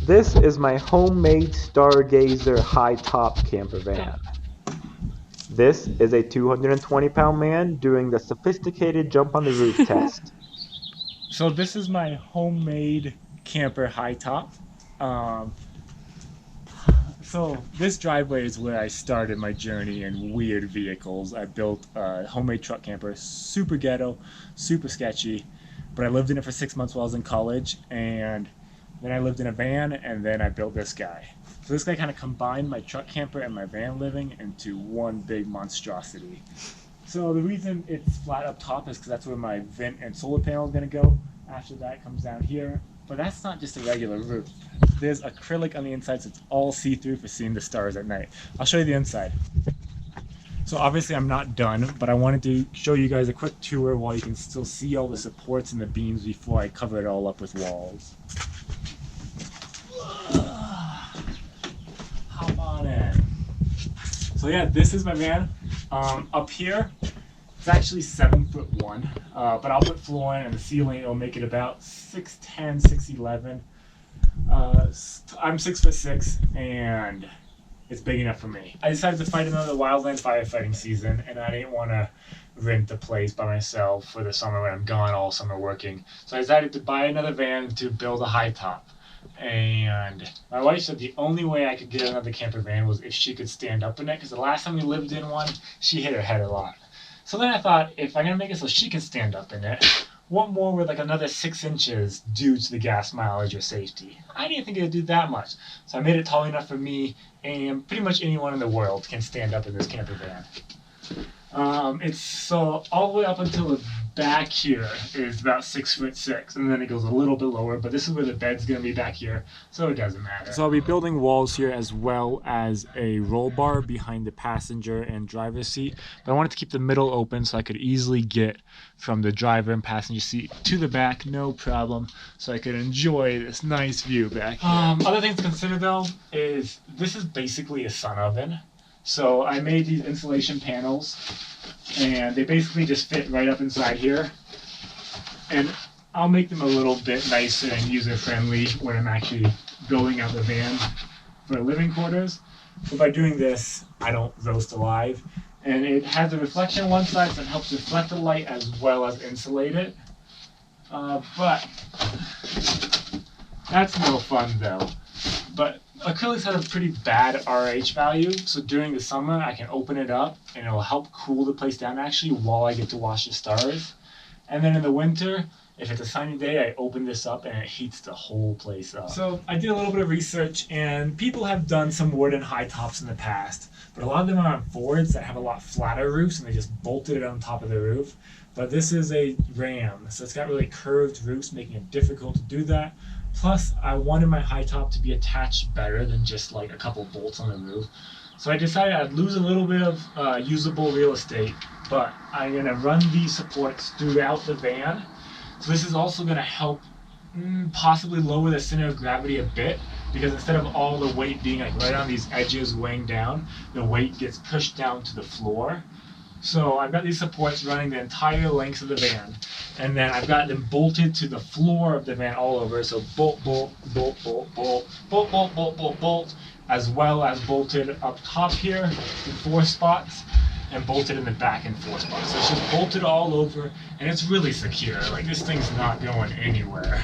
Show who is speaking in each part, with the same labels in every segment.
Speaker 1: This is my homemade Stargazer high-top camper van. This is a 220-pound man doing the sophisticated jump on the roof test.
Speaker 2: So this is my homemade camper Hightop. So this driveway is where I started my journey in weird vehicles. I built a homemade truck camper, super ghetto, super sketchy, but I lived in it for 6 months while I was in college, and then I lived in a van, and then I built this guy. So this guy kind of combined my truck camper and my van living into one big monstrosity. So the reason it's flat up top is because that's where my vent and solar panel is going to go. After that, it comes down here. But that's not just a regular roof. There's acrylic on the inside, so it's all see-through for seeing the stars at night. I'll show you the inside. So obviously I'm not done, but I wanted to show you guys a quick tour while you can still see all the supports and the beams before I cover it all up with walls. Hop on in. So yeah, this is my van. Up here, it's actually 7'1", but I'll put flooring and the ceiling. It'll make it about 6'10", 6'11". I'm 6'6", and it's big enough for me. I decided to fight another wildland firefighting season, and I didn't want to rent the place by myself for the summer when I'm gone all summer working. So I decided to buy another van to build a Hightop. And my wife said the only way I could get another camper van was if she could stand up in it, because the last time we lived in one, she hit her head a lot. So then I thought, if I'm going to make it so she can stand up in it, what more would like another 6 inches do to the gas mileage or safety? I didn't think it would do that much. So I made it tall enough for me, and pretty much anyone in the world can stand up in this camper van. It's so all the way up until the back here is about 6'6", and then it goes a little bit lower, but this is where the bed's going to be back here, so it doesn't matter. So I'll be building walls here as well as a roll bar behind the passenger and driver's seat, but I wanted to keep the middle open so I could easily get from the driver and passenger seat to the back, no problem, so I could enjoy this nice view back here. Other things to consider though is this is basically a sun oven. So I made these insulation panels, and they basically just fit right up inside here. And I'll make them a little bit nicer and user-friendly when I'm actually building out the van for living quarters. But by doing this, I don't roast alive. And it has a reflection on one side, so it helps reflect the light as well as insulate it. But that's no fun though. But acrylics have a pretty bad RH value, so during the summer I can open it up and it'll help cool the place down actually while I get to watch the stars. And then in the winter, if it's a sunny day, I open this up and it heats the whole place up. So I did a little bit of research, and people have done some wooden High-Tops in the past, but a lot of them are on Fords that have a lot flatter roofs and they just bolted it on top of the roof. But this is a Ram, so it's got really curved roofs, making it difficult to do that. Plus, I wanted my Hightop to be attached better than just like a couple bolts on the roof. So I decided I'd lose a little bit of usable real estate, but I'm going to run these supports throughout the van. So this is also going to help possibly lower the center of gravity a bit, because instead of all the weight being like right on these edges weighing down, the weight gets pushed down to the floor. So I've got these supports running the entire length of the van, and then I've got them bolted to the floor of the van all over. So bolt, bolt, bolt, bolt, bolt, bolt, bolt, bolt, bolt, bolt, as well as bolted up top here in 4 spots, and bolted in the back in 4 spots. So it's just bolted all over, and it's really secure. Like, this thing's not going anywhere.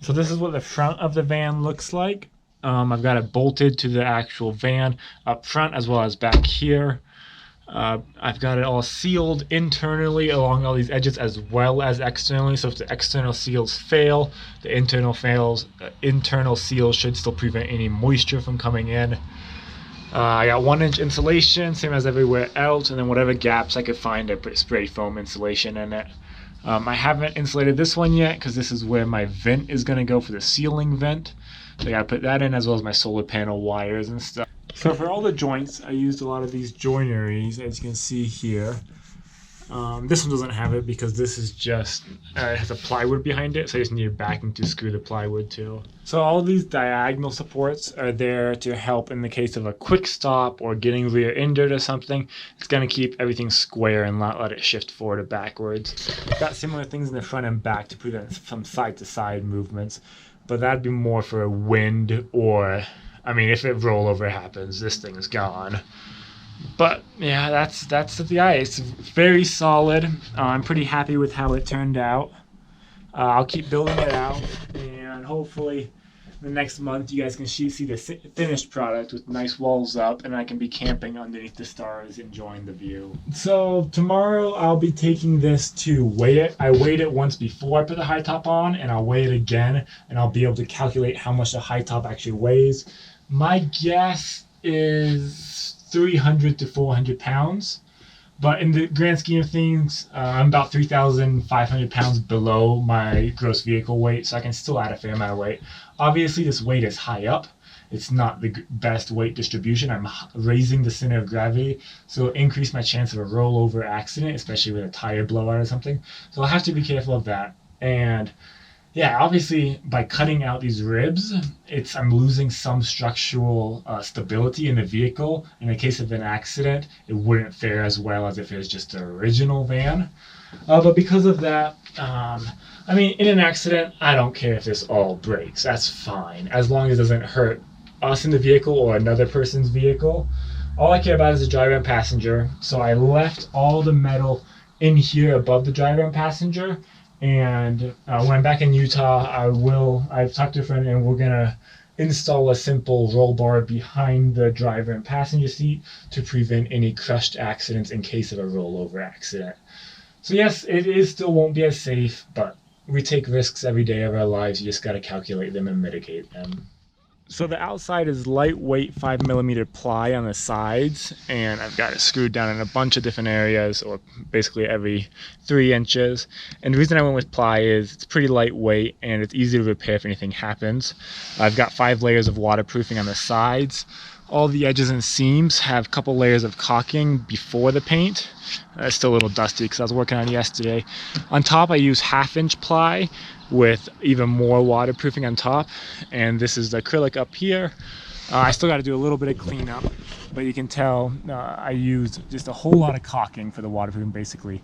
Speaker 2: So this is what the front of the van looks like. I've got it bolted to the actual van up front as well as back here. I've got it all sealed internally along all these edges as well as externally. So if the external seals fail, the internal seals should still prevent any moisture from coming in. I got 1-inch insulation, same as everywhere else, and then whatever gaps I could find, I put spray foam insulation in it. I haven't insulated this one yet because this is where my vent is going to go for the ceiling vent. So I gotta put that in as well as my solar panel wires and stuff. So for all the joints, I used a lot of these joineries, as you can see here. This one doesn't have it because this is just, it has a plywood behind it, so I just need a backing to screw the plywood to. So all these diagonal supports are there to help in the case of a quick stop or getting rear-ended or something. It's going to keep everything square and not let it shift forward or backwards. Got similar things in the front and back to prevent some side-to-side movements. but that'd be more for wind or, I mean, if it rollover happens, this thing's gone. But yeah, that's the ice. Very solid. I'm pretty happy with how it turned out. I'll keep building it out, and hopefully the next month you guys can see the finished product with nice walls up, and I can be camping underneath the stars enjoying the view. So tomorrow I'll be taking this to weigh it. I weighed it once before I put the high top on, and I'll weigh it again, and I'll be able to calculate how much the high top actually weighs. My guess is 300 to 400 pounds. But in the grand scheme of things, I'm about 3,500 pounds below my gross vehicle weight, so I can still add a fair amount of weight. Obviously, this weight is high up. It's not the best weight distribution. I'm raising the center of gravity, so it'll increase my chance of a rollover accident, especially with a tire blowout or something. So I'll have to be careful of that. And yeah, obviously, by cutting out these ribs, I'm losing some structural stability in the vehicle. In the case of an accident, it wouldn't fare as well as if it was just the original van. But because of that, I mean, in an accident, I don't care if this all breaks. That's fine, as long as it doesn't hurt us in the vehicle or another person's vehicle. All I care about is the driver and passenger. So I left all the metal in here above the driver and passenger. And when I'm back in Utah, I've talked to a friend, and we're going to install a simple roll bar behind the driver and passenger seat to prevent any crushed accidents in case of a rollover accident. So yes, it still won't be as safe, but we take risks every day of our lives. You just got to calculate them and mitigate them. So the outside is lightweight 5mm ply on the sides, and I've got it screwed down in a bunch of different areas, or basically every 3 inches. And the reason I went with ply is it's pretty lightweight and it's easy to repair if anything happens. I've got 5 layers of waterproofing on the sides. All the edges and seams have a couple layers of caulking before the paint. It's still a little dusty because I was working on it yesterday. On top I use 1/2-inch ply with even more waterproofing on top, and this is the acrylic up here. I still got to do a little bit of cleanup, but you can tell I used just a whole lot of caulking for the waterproofing basically.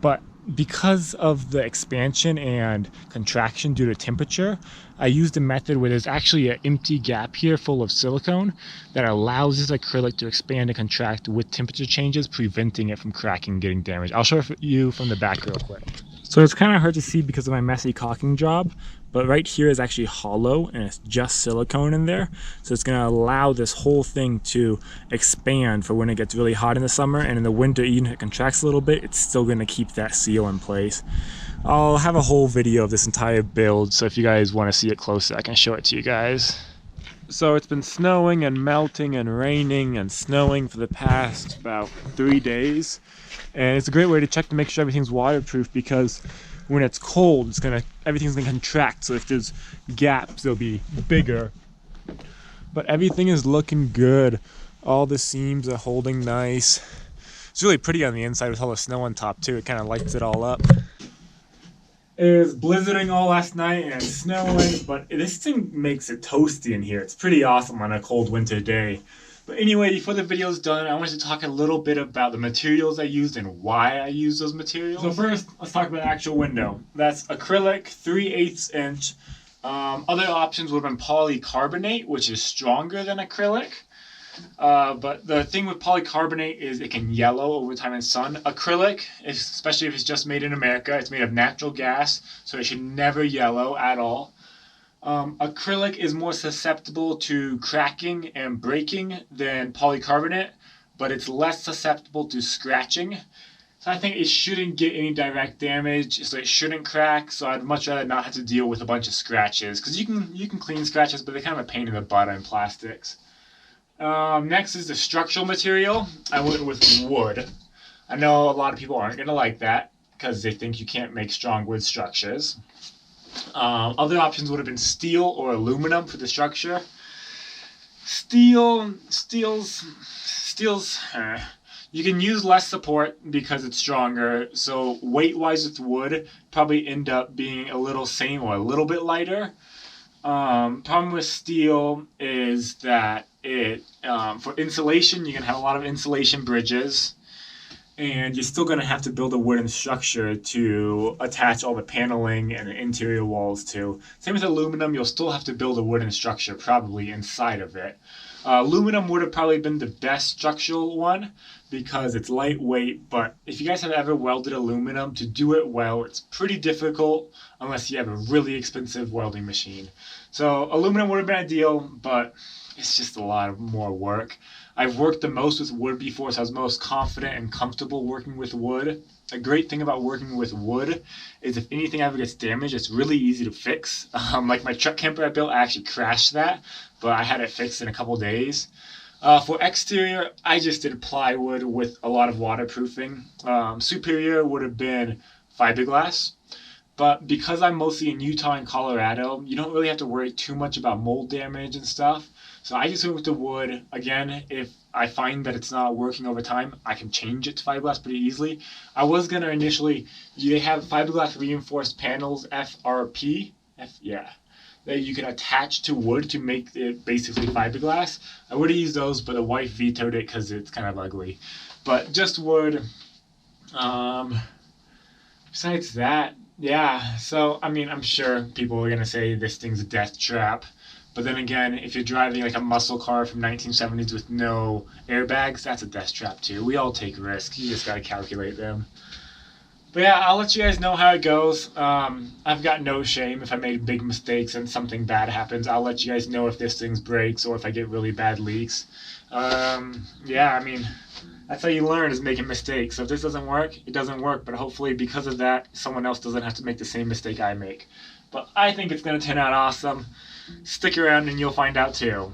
Speaker 2: But because of the expansion and contraction due to temperature, I used a method where there's actually an empty gap here full of silicone that allows this acrylic to expand and contract with temperature changes, preventing it from cracking and getting damaged. I'll show you from the back real quick. So it's kind of hard to see because of my messy caulking job, but right here is actually hollow and it's just silicone in there. So it's going to allow this whole thing to expand for when it gets really hot in the summer, and in the winter, even if it contracts a little bit, it's still going to keep that seal in place. I'll have a whole video of this entire build, so if you guys want to see it closer, I can show it to you guys. So it's been snowing and melting and raining and snowing for the past about 3 days. And it's a great way to check to make sure everything's waterproof, because when it's cold, everything's gonna contract. So if there's gaps, they'll be bigger. But everything is looking good. All the seams are holding nice. It's really pretty on the inside with all the snow on top too. It kind of lights it all up. It was blizzarding all last night and it's snowing, but this thing makes it toasty in here. It's pretty awesome on a cold winter day. But anyway, before the video's done, I wanted to talk a little bit about the materials I used and why I used those materials. So first, let's talk about the actual window. That's acrylic, 3/8 inch. Other options would have been polycarbonate, which is stronger than acrylic. But the thing with polycarbonate is it can yellow over time in sun. Acrylic, especially if it's just made in America, it's made of natural gas, so it should never yellow at all. Acrylic is more susceptible to cracking and breaking than polycarbonate, but it's less susceptible to scratching. So I think it shouldn't get any direct damage, so it shouldn't crack. So I'd much rather not have to deal with a bunch of scratches, because you can clean scratches, but they're kind of a pain in the butt in plastics. Next is the structural material. I went with wood. I know a lot of people aren't going to like that because they think you can't make strong wood structures. Other options would have been steel or aluminum for the structure. Steel's you can use less support because it's stronger, so weight-wise with wood, probably end up being a little same or a little bit lighter. Problem with steel is that for insulation, you can have a lot of insulation bridges. and you're still going to have to build a wooden structure to attach all the paneling and the interior walls to. Same with aluminum, you'll still have to build a wooden structure probably inside of it. Aluminum would have probably been the best structural one because it's lightweight, but if you guys have ever welded aluminum, to do it well, it's pretty difficult unless you have a really expensive welding machine. So aluminum would have been ideal, but it's just a lot more work. I've worked the most with wood before, so I was most confident and comfortable working with wood. A great thing about working with wood is if anything ever gets damaged, it's really easy to fix. Like my truck camper I built, I actually crashed that, but I had it fixed in a couple days. For exterior, I just did plywood with a lot of waterproofing. Superior would have been fiberglass. But because I'm mostly in Utah and Colorado, you don't really have to worry too much about mold damage and stuff. So I just went with the wood. Again, if I find that it's not working over time, I can change it to fiberglass pretty easily. I was going to initially, they have fiberglass reinforced panels, FRP, that you can attach to wood to make it basically fiberglass. I would have used those, but the wife vetoed it because it's kind of ugly. But just wood. Besides that, yeah, so I mean, I'm sure people are going to say this thing's a death trap. But then again, if you're driving like a muscle car from 1970s with no airbags, that's a death trap too. We all take risks. You just got to calculate them. But yeah, I'll let you guys know how it goes. I've got no shame if I made big mistakes and something bad happens. I'll let you guys know if this thing breaks or if I get really bad leaks. Yeah, I mean, that's how you learn, is making mistakes. So if this doesn't work, it doesn't work. But hopefully because of that, someone else doesn't have to make the same mistake I make. But I think it's going to turn out awesome. Stick around and you'll find out too.